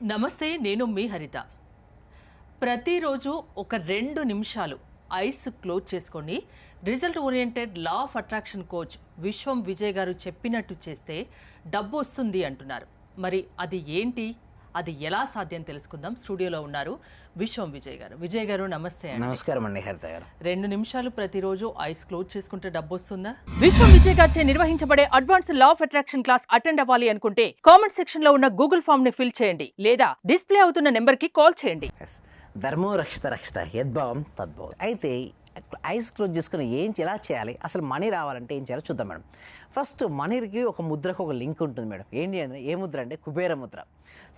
నమస్తే, నేను మీ హరిత. ప్రతిరోజు ఒక 2 నిమిషాలు ఐస్ క్లోజ్ చేసుకొని result oriented law of attraction coach విశ్వం విజయ్ గారు చెప్పినట్టు చేస్తే డబ్బు వస్తుంది అంటున్నారు. మరి అది ఏంటి, అది ఎలా సాధ్యం తెలుసుకుందాం. స్టూడియోలో ఉన్నారు విశ్వం విజయ్ గారు. విజయ్ గారు నమస్తే. నమస్కారం అండి హరిత గారు. 2 నిమిషాలు ప్రతిరోజు ఐస్ క్లోజ్ చేసుకుంటే డబ్బు వస్తుందా? విశ్వం విజయ్ గారిచే నిర్వహించబడే advance law of attraction class attend అవ్వాలి అనుకుంటే కామెంట్ సెక్షన్ లో ఉన్న గూగుల్ ఫామ్ ని ఫిల్ చేయండి, లేదా డిస్ప్లే అవుతున్న నెంబర్ కి కాల్ చేయండి. ధర్మో రక్షిత రక్షిత యద్భావం తద్భావం. అయితే ఐస్ క్లోజ్ చేసుకుని ఎలా చేయాలి, అసలు మనీ రావాలంటే ఏం చేయాలో చూద్దాం మేడం. ఫస్ట్ మనీకి ఒక ముద్రకు ఒక లింక్ ఉంటుంది మేడం. ఏంటి అంటే ఏ ముద్ర అంటే కుబేర ముద్ర.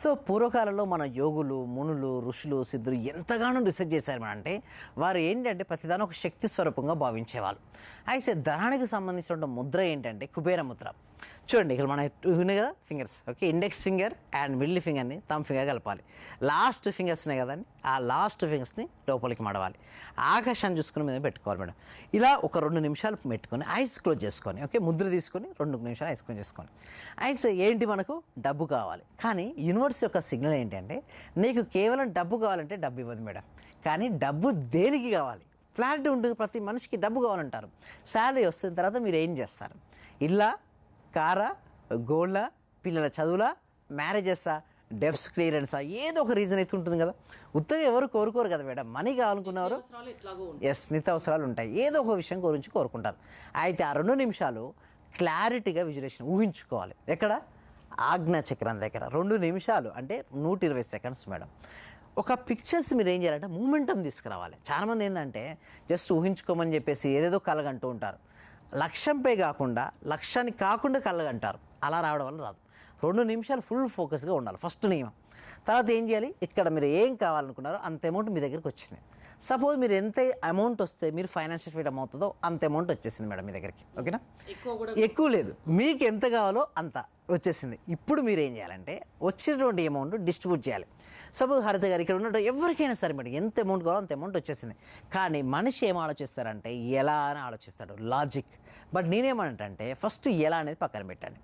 సో పూర్వకాలంలో మన యోగులు, మునులు, ఋషులు, సిద్ధులు ఎంతగానో రీసెర్చ్ చేశారు మేడం. అంటే వారు ఏంటంటే ప్రతిదాని ఒక శక్తి స్వరూపంగా భావించేవాళ్ళు. అయితే ధనానికి సంబంధించిన ముద్ర ఏంటంటే కుబేర ముద్ర. చూడండి, ఇక్కడ మన ఉన్నాయి కదా fingers, okay, index finger and middle ఫింగర్ని థంబ్ ఫింగర్ కలపాలి. లాస్ట్ ఫింగర్స్ ఉన్నాయి కదండి, ఆ లాస్ట్ ఫింగర్స్ని లోపలికి మడవాలి. ఆకాశాన్ని చూసుకుని మీద పెట్టుకోవాలి మేడం. ఇలా ఒక 2 నిమిషాలు పెట్టుకొని ఐస్ క్లోజ్ చేసుకొని, ఓకే, ముద్ర తీసుకొని 2 నిమిషాలు ఐస్ క్లోజ్ చేసుకొని. అయితే ఏంటి, మనకు డబ్బు కావాలి. కానీ యూనివర్స్ యొక్క సిగ్నల్ ఏంటంటే నీకు కేవలం డబ్బు కావాలంటే డబ్బు ఇవ్వదు మేడం. కానీ డబ్బు దేనికి కావాలి, క్లారిటీ ఉంటుంది. ప్రతి మనిషికి డబ్బు కావాలంటారు. శాలరీ వస్తున్న తర్వాత మీరు ఏం చేస్తారు? ఇల్లా, కారా, గోల్డా, పిల్లల చదువులా, మ్యారేజెస్సా, డెబ్స్ క్లియరెన్సా, ఏదో ఒక రీజన్ అయితే ఉంటుంది కదా. ఉత్తగా ఎవరు కోరుకోరు కదా మేడం. మనీ కావాలనుకున్నవారు నిత్యావసరాలు ఉంటాయి, ఏదో ఒక విషయం గురించి కోరుకుంటారు. అయితే ఆ 2 నిమిషాలు క్లారిటీగా విజులేషన్ ఊహించుకోవాలి. ఎక్కడ? ఆజ్ఞా చక్రం దగ్గర 2 నిమిషాలు అంటే 120 సెకండ్స్ మేడం. ఒక పిక్చర్స్ మీరు ఏం చేయాలంటే మూమెంటం తీసుకురావాలి. చాలామంది ఏంటంటే జస్ట్ ఊహించుకోమని చెప్పేసి ఏదేదో కలగంటూ ఉంటారు. లక్ష్యంపై కాకుండా, లక్ష్యాన్ని కాకుండా కలగంటారు. అలా రావడం వల్ల రాదు. 2 నిమిషాలు ఫుల్ ఫోకస్గా ఉండాలి, ఫస్ట్ నియమం. తర్వాత ఏం చేయాలి, ఇక్కడ మీరు ఏం కావాలనుకున్నారో అంత అమౌంట్ మీ దగ్గరికి వచ్చింది. సపోజ్ మీరు ఎంత అమౌంట్ వస్తే మీరు ఫైనాన్షియల్ ఫ్రీడమ్ అవుతుందో అంత అమౌంట్ వచ్చేసింది మేడం మీ దగ్గరికి, ఓకేనా. ఎక్కువ లేదు, మీకు ఎంత కావాలో అంత వచ్చేసింది. ఇప్పుడు మీరు ఏం చేయాలంటే వచ్చినటువంటి అమౌంట్ డిస్ట్రిబ్యూట్ చేయాలి. సపోజ్ హరిత గారు ఇక్కడ ఉన్నట్టు ఎవరికైనా సరే మేడం ఎంత అమౌంట్ కావాలో అంత అమౌంట్ వచ్చేసింది. కానీ మనిషి ఏం ఆలోచిస్తారంటే ఎలా అని ఆలోచిస్తాడు, లాజిక్. బట్ నేనేమంటే ఫస్ట్ ఎలా అనేది పక్కన పెట్టండి.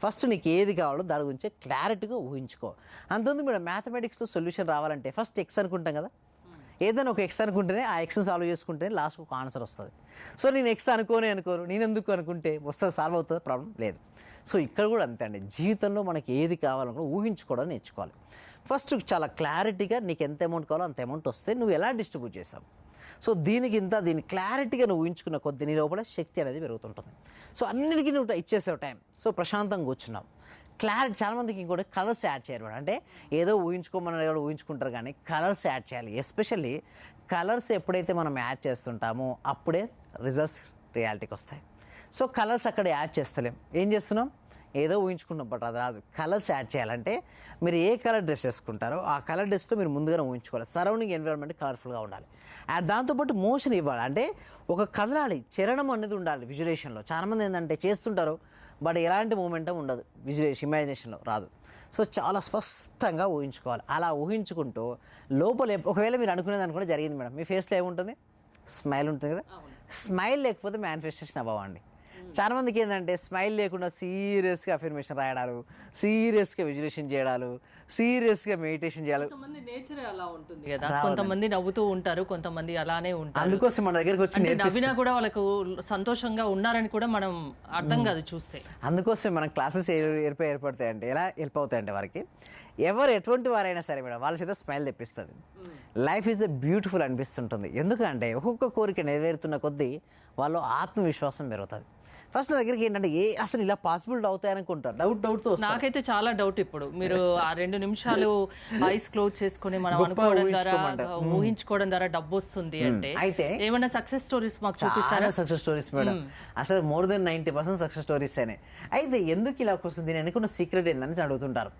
ఫస్ట్ నీకు ఏది కావాలో దాని గురించి క్లారిటీగా ఊహించుకో. అంతకుముందు మేడం మ్యాథమెటిక్స్లో సొల్యూషన్ రావాలంటే ఫస్ట్ ఎక్స్ అనుకుంటాం కదా. ఏదైనా ఒక ఎక్స్ అనుకుంటేనే ఆ ఎక్స్ని సాల్వ్ చేసుకుంటేనే లాస్ట్కి ఒక ఆన్సర్ వస్తుంది. సో నేను ఎక్స్ అనుకోను, నేను ఎందుకు అనుకుంటే వస్తుంది, సాల్వ్ అవుతుంది, ప్రాబ్లం లేదు. సో ఇక్కడ కూడా అంతే అండి. జీవితంలో మనకి ఏది కావాలనుకో ఊహించుకోవడం నేర్చుకోవాలి. ఫస్ట్ చాలా క్లారిటీగా నీకు ఎంత అమౌంట్ కావాలో అంత అమౌంట్ వస్తే నువ్వు ఎలా డిస్ట్రిబ్యూట్ చేసావు. సో దీన్ని క్లారిటీగా నువ్వు ఊహించుకున్న కొద్ది నీ లోపల శక్తి అనేది పెరుగుతుంటుంది. సో అన్నిటికీ నువ్వు ఇచ్చేసావు టైం. సో ప్రశాంతంగా కూర్చున్నావు. క్లారిటీ. చాలామందికి ఇంకోటి కలర్స్ యాడ్ చేయాలి మేడం. అంటే ఏదో ఊహించుకోమని ఊహించుకుంటారు, కానీ కలర్స్ యాడ్ చేయాలి. ఎస్పెషల్లీ కలర్స్ ఎప్పుడైతే మనం యాడ్ చేస్తుంటామో అప్పుడే రిజల్ట్స్ రియాలిటీకి వస్తాయి. సో కలర్స్ అక్కడ యాడ్ చేస్తలేం, ఏం చేస్తున్నాం, ఏదో ఊహించుకున్నాం, బట్ అది రాదు. కలర్స్ యాడ్ చేయాలంటే మీరు ఏ కలర్ డ్రెస్ వేసుకుంటారో ఆ కలర్ డ్రెస్లో మీరు ముందుగానే ఊహించుకోవాలి. సరౌండింగ్ ఎన్విరాన్మెంట్ కలర్ఫుల్గా ఉండాలి. అండ్ దాంతోపాటు మోషన్ ఇవ్వాలి. అంటే ఒక కదలాలి, చరణం అనేది ఉండాలి విజులేషన్లో. చాలామంది ఏంటంటే చేస్తుంటారు, బట్ ఎలాంటి మూమెంటం ఉండదు, ఇమాజినేషన్లో రాదు. సో చాలా స్పష్టంగా ఊహించుకోవాలి. అలా ఊహించుకుంటూ లోపల ఒకవేళ మీరు అనుకునేదాన్ని కూడా జరిగింది మేడం, మీ ఫేస్లో ఏముంటుంది, స్మైల్ ఉంటుంది కదా. స్మైల్ లేకపోతే మేనిఫెస్టేషన్ అవ్వండి. చాలామందికి ఏంటంటే స్మైల్ లేకుండా సీరియస్గా అఫర్మేషన్ రాయడాలు, సీరియస్గా విజులేషన్ చేయడాలు, సీరియస్గా మెడిటేషన్ చేయాలి. కొంతమంది నేచర్ అలా ఉంటుంది కదా, కొంతమంది నవ్వుతూ ఉంటారు, కొంతమంది అలానే ఉంటారు. అందుకోసం మన దగ్గరికి వచ్చి నవ్వినా కూడా వాళ్ళకు సంతోషంగా ఉన్నారని కూడా మనం అర్థం కాదు చూస్తే. అందుకోసం మన క్లాసెస్ ఏర్పడతాయంటే ఎలా హెల్ప్ అవుతాయంటే వారికి ఎవరు ఎటువంటి వారైనా సరే మేడం వాళ్ళ చేత స్మైల్ తెప్పిస్తుంది. లైఫ్ ఈజ్ ఎ బ్యూటిఫుల్ అనిపిస్తుంటుంది. ఎందుకంటే ఒక్కొక్క కోరిక నెరవేరుతున్న కొద్దీ వాళ్ళు ఆత్మవిశ్వాసం పెరుగుతుంది. ఫస్ట్ దగ్గరికి ఏంటంటే అసలు ఇలా పాసిబుల్ అవుతాయనుకుంటారు, డౌట్తో. నాకైతే చాలా డౌట్. ఇప్పుడు మీరు ఆ 2 నిమిషాలు ఐస్ క్లోజ్ చేసుకుని మనం అనుకోవడం ద్వారా, ఊహించుకోవడం ద్వారా డబ్బు వస్తుంది అంటే అయితే ఏమైనా సక్సెస్ స్టోరీస్ మాకు చూపిస్తారా? సక్సెస్ స్టోరీస్ మేడం, అసలు మోర్ దెన్ 90% సక్సెస్ స్టోరీస్ అయినా. అయితే ఎందుకు ఇలా వస్తుంది, నేను అనుకున్న సీక్రెట్ ఏందని అడుగుతుంటారు.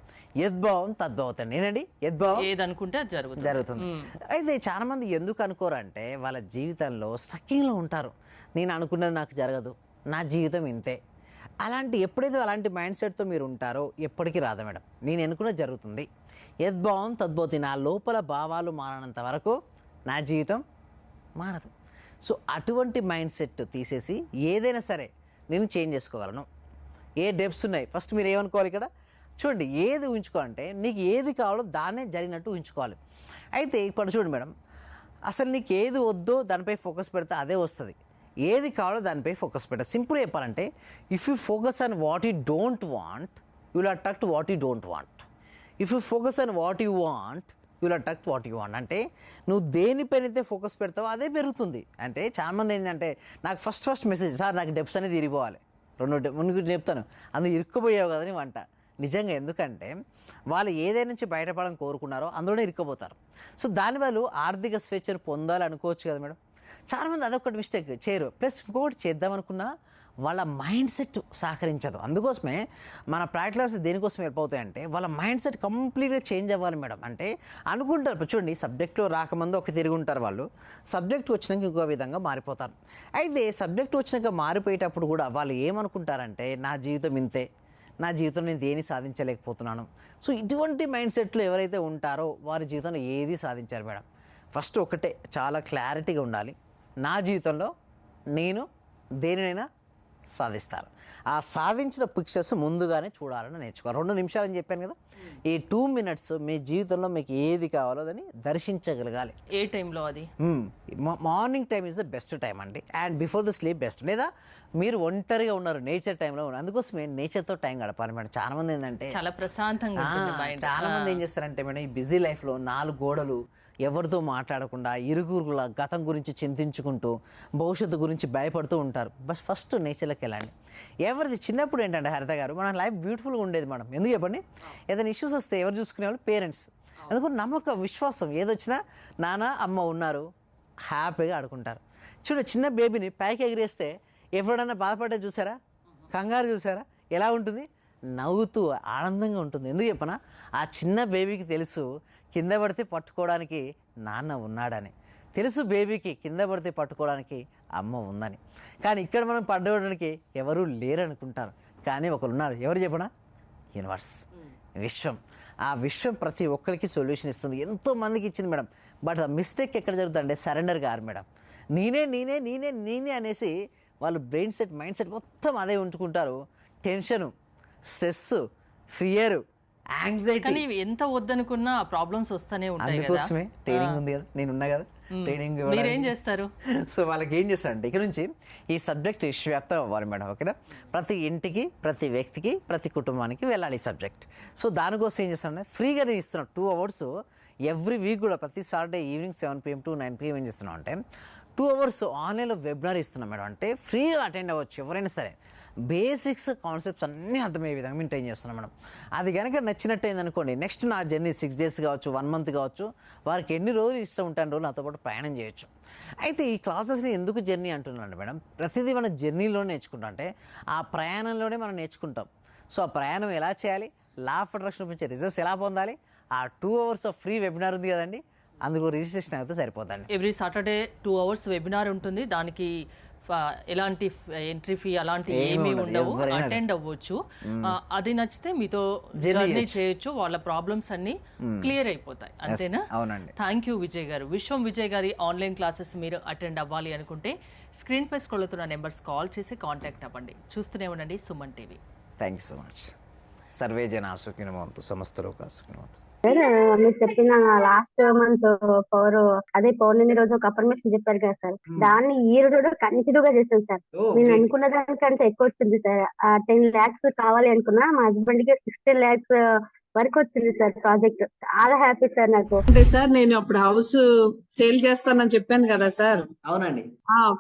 యద్భావం తద్భావతండి. ఏంటండి యద్భావం, ఏదనుకుంటే అది జరుగుతుంది. అయితే చాలా మంది ఎందుకు అనుకోరంటే వాళ్ళ జీవితంలో స్ట్రక్కింగ్లో ఉంటారు. నేను అనుకున్నది నాకు జరగదు, నా జీవితం ఇంతే. ఎప్పుడైతే అలాంటి మైండ్ సెట్తో మీరు ఉంటారో ఎప్పటికీ రాదు మేడం. నేను అనుకున్నది జరుగుతుంది. యద్భావం తద్భవతి. నా లోపల భావాలు మారనంత వరకు నా జీవితం మారదు. సో అటువంటి మైండ్ సెట్ తీసేసి ఏదైనా సరే నేను చేంజ్ చేసుకోగలను. ఏ డెప్స్ ఉన్నాయి, ఫస్ట్ మీరు ఏమనుకోవాలి, ఇక్కడ చూడండి ఏది ఊహించుకోవాలంటే నీకు ఏది కావాలో దాన్నే జరిగినట్టు ఊహించుకోవాలి. అయితే ఇప్పుడు చూడండి మేడం, అసలు నీకు ఏది వద్దో దానిపై ఫోకస్ పెడితే అదే వస్తుంది. ఏది కావాలో దానిపై ఫోకస్ పెట్టాలి. సింపుల్ చెప్పాలంటే if you focus on what you don't want you will attract what you don't want. If you focus on what you want you will attract what you want. అంటే నువ్వు దేనిపైనైతే ఫోకస్ పెడతావో అదే పెరుగుతుంది. అంటే చాలామంది ఏంటంటే నాకు ఫస్ట్ మెసేజ్, సార్ నాకు డెప్స్ అనేది తిరిగిపోవాలి, ముందు చెప్తాను అందులో ఇరుక్కుపోయావు కదా నీ వంట. నిజంగా, ఎందుకంటే వాళ్ళు ఏదైనా నుంచి బయటపడాలని కోరుకున్నారో అందులోనే ఇరుక్కుపోతారు. సో దాని వాళ్ళు ఆర్థిక స్వేచ్ఛను పొందాలి అనుకోవచ్చు కదా మేడం. చాలామంది అదొకటి మిస్టేక్ చేయరు. ప్లస్ ఇంకొకటి చేద్దామనుకున్నా వాళ్ళ మైండ్ సెట్ సహకరించదు. అందుకోసమే మన ప్రాక్టికల్ క్లాసెస్ దేనికోసం హెల్ప్ అవుతాయంటే వాళ్ళ మైండ్ సెట్ కంప్లీట్గా చేంజ్ అవ్వాలి మేడం. అంటే అనుకుంటారు చూడండి, సబ్జెక్టులో రాకముందు ఒక తిరిగి ఉంటారు వాళ్ళు, సబ్జెక్టు వచ్చినాక ఇంకో విధంగా మారిపోతారు. అయితే సబ్జెక్టు వచ్చినాక మారిపోయేటప్పుడు కూడా వాళ్ళు ఏమనుకుంటారంటే నా జీవితం ఇంతే, నా జీవితంలో నేను దేని సాధించలేకపోతున్నాను. సో ఇటువంటి మైండ్ సెట్లో ఎవరైతే ఉంటారో వారి జీవితంలో ఏది సాధించారు మేడం. ఫస్ట్ ఒకటే చాలా క్లారిటీగా ఉండాలి, నా జీవితంలో నేను దేనినైనా సాధిస్తారు. ఆ సాధించిన పిక్చర్స్ ముందుగానే చూడాలని నేర్చుకోవాలి. 2 నిమిషాలు అని చెప్పాను కదా, ఈ 2 మినిట్స్ మీ జీవితంలో మీకు ఏది కావాలో అని దర్శించగలగాలి. ఏ టైంలో అది? Morning time is the best time అండి, and before the sleep best. లేదా మీరు ఒంటరిగా ఉన్నారు, నేచర్ టైంలో ఉన్నారు, అందుకోసమే నేచర్తో టైం గడపాలి మేడం. చాలామంది ఏంటంటే చాలా ప్రశాంతంగా ఉంటుంది mind. చాలామంది ఏం చేస్తారంటే మేడం, ఈ బిజీ లైఫ్లో 4 గోడలు, ఎవరితో మాట్లాడకుండా ఇరుగురుల గతం గురించి చింతించుకుంటూ భవిష్యత్తు గురించి భయపడుతూ ఉంటారు. బట్ ఫస్ట్ నేచర్లోకి వెళ్ళండి. ఎవరిది చిన్నప్పుడు ఏంటంటే హరిత గారు, మన లైఫ్ బ్యూటిఫుల్గా ఉండేది మేడం. ఎందుకు చెప్పండి, ఏదైనా ఇష్యూస్ వస్తే ఎవరు చూసుకునేవాళ్ళు? పేరెంట్స్. అందుకు నమ్మకం, విశ్వాసం, ఏదొచ్చినా నాన్న అమ్మ ఉన్నారు, హ్యాపీగా ఆడుకుంటారు. చూడ చిన్న బేబీని పైకి ఎగిరేస్తే ఎప్పుడన్నా బాధపడ్డా చూసారా? కంగారు చూసారా? ఎలా ఉంటుంది? నవ్వుతూ ఆనందంగా ఉంటుంది. ఎందుకు చెప్పనా, ఆ చిన్న బేబీకి తెలుసు కింద పడితే పట్టుకోవడానికి నాన్న ఉన్నాడని, తెలుసు బేబీకి కింద పడితే పట్టుకోవడానికి అమ్మ ఉందని. కానీ ఇక్కడ మనం పట్టుకోవడానికి ఎవరూ లేరనుకుంటారు, కానీ ఒకరు ఉన్నారు. ఎవరు చెప్పనా? యూనివర్స్, విశ్వం. ఆ విశ్వం ప్రతి ఒక్కరికి సొల్యూషన్ ఇస్తుంది, ఎంతోమందికి ఇచ్చింది మేడం. బట్ ఆ మిస్టేక్ ఎక్కడ జరుగుతుందంటే సరెండర్ గారు మేడం. నేనే నేనే నేనే నేనే అనేసి వాళ్ళు బ్రెయిన్ సెట్, మైండ్ సెట్ మొత్తం అదే ఉంచుకుంటారు. Tension, stress, fear, anxiety. కానీ ఎంత వద్దనుకున్నా ప్రాబ్లమ్స్ వస్తూనే ఉంటాయి కదా. అందుకోసమే ట్రైనింగ్ ఉంది కదా, నేను ఉన్నా కదా ట్రైనింగ్. మీరేం చేస్తారు? సో వాళ్ళకి ఏం చేస్తారంటే ఇక నుంచి ఈ సబ్జెక్ట్ విశ్వవ్యాప్తం అవ్వాలి మేడం. ఓకేనా, ప్రతి ఇంటికి, ప్రతి వ్యక్తికి, ప్రతి కుటుంబానికి వెళ్ళాలి ఈ సబ్జెక్ట్. సో దానికోసం ఏం చేస్తానంటే ఫ్రీగానే ఇస్తున్నాం 2 hours ఎవ్రీ వీక్ కూడా. ప్రతి Saturday evening 7 PM to 9 PM ఏం చేస్తున్నాం అంటే 2 hours ఆన్లైన్లో వెబినార్ ఇస్తున్నాం మేడం. అంటే ఫ్రీగా అటెండ్ అవ్వచ్చు ఎవరైనా సరే. బేసిక్స్, కాన్సెప్ట్స్ అన్నీ అర్థమయ్యే విధంగా మెయింటైన్ చేస్తున్నాం మేడం. అది కనుక నచ్చినట్టయింది అనుకోండి, నెక్స్ట్ నా జర్నీ 6 days కావచ్చు, 1 month కావచ్చు, వారికి ఎన్ని రోజులు ఇష్టం ఉంటే అన్ని రోజులు నాతో పాటు ప్రయాణం చేయొచ్చు. అయితే ఈ క్లాసెస్ని ఎందుకు జర్నీ అంటున్నాను మేడం, ప్రతిదీ మనం జర్నీలో నేర్చుకుంటాం. అంటే ఆ ప్రయాణంలోనే మనం నేర్చుకుంటాం. సో ఆ ప్రయాణం ఎలా చేయాలి, లా ఆఫ్ అట్రాక్షన్ చూపించే రిజల్ట్స్ ఎలా పొందాలి, ఆ 2 hours ఆఫ్ ఫ్రీ వెబినార్ ఉంది కదండి, అందుకు రిజిస్ట్రేషన్ అయితే సరిపోదండి. ఎవ్రీ సాటర్డే 2 hours వెబినార్ ఉంటుంది. దానికి ఎలాంటి ఎంట్రీ ఫీ అలాంటి ఏమీ ఉండవు, అటెండ్ అవ్వచ్చు. అది నచ్చితే మీతో జర్నీ చేయొచ్చు, వాళ్ళ ప్రాబ్లమ్స్ అన్ని క్లియర్ అయిపోతాయి. అంతేనా? అవునండి. థ్యాంక్ యూ విజయ్ గారు. విశ్వం విజయ్ గారి ఆన్లైన్ క్లాసెస్ మీరు అటెండ్ అవ్వాలి అనుకుంటే స్క్రీన్ పై స్క్రోల్ అవుతున్న నెంబర్స్ కాల్ చేసి కాంటాక్ట్ అవ్వండి. చూస్తూనే ఉండండి Suman TV. Thank you so much. Survey జన సుఖినోభవంతు, సమస్త లోకా సుఖినోభవంతు. సార్ మీరు చెప్పిన లాస్ట్ మంత్ పౌర్ణమి రోజు ఒక అఫర్మేషన్ చెప్పారు కదా సార్, దాన్ని ఈ రోజు కంటిన్యూ గా చేశాను సార్. నేను అనుకున్న దానికంటే ఎక్కువ వచ్చింది సార్. 10 lakhs కావాలి అనుకున్నా, మా హస్బెండ్ కి 16 lakhs వరకు వచ్చింది సార్ ప్రాజెక్ట్. చాలా హ్యాపీ సార్ నాకు. అంటే సార్ నేను అప్పుడు హౌస్ సేల్ చేస్తానని చెప్పాను కదా సార్. అవునండి.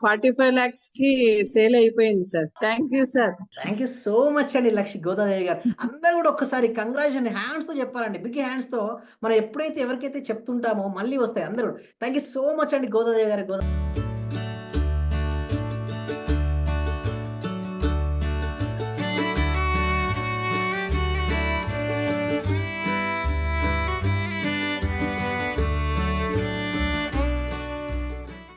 45 lakhs కి సేల్ అయిపోయింది sir. Thank you sir. Thank you so much అండి లక్ష్మి గోదాదేవి గారు. అందరూ కూడా ఒక్కసారి కంగ్రాచులేషన్ హ్యాండ్స్ తో చెప్పాలండి, బిగ్ హ్యాండ్స్ తో. మనం ఎప్పుడైతే ఎవరికైతే చెప్తుంటామో మళ్ళీ వస్తాయి అందరూ. థ్యాంక్ యూ సో మచ్ అండి గోదాదేవి గారు.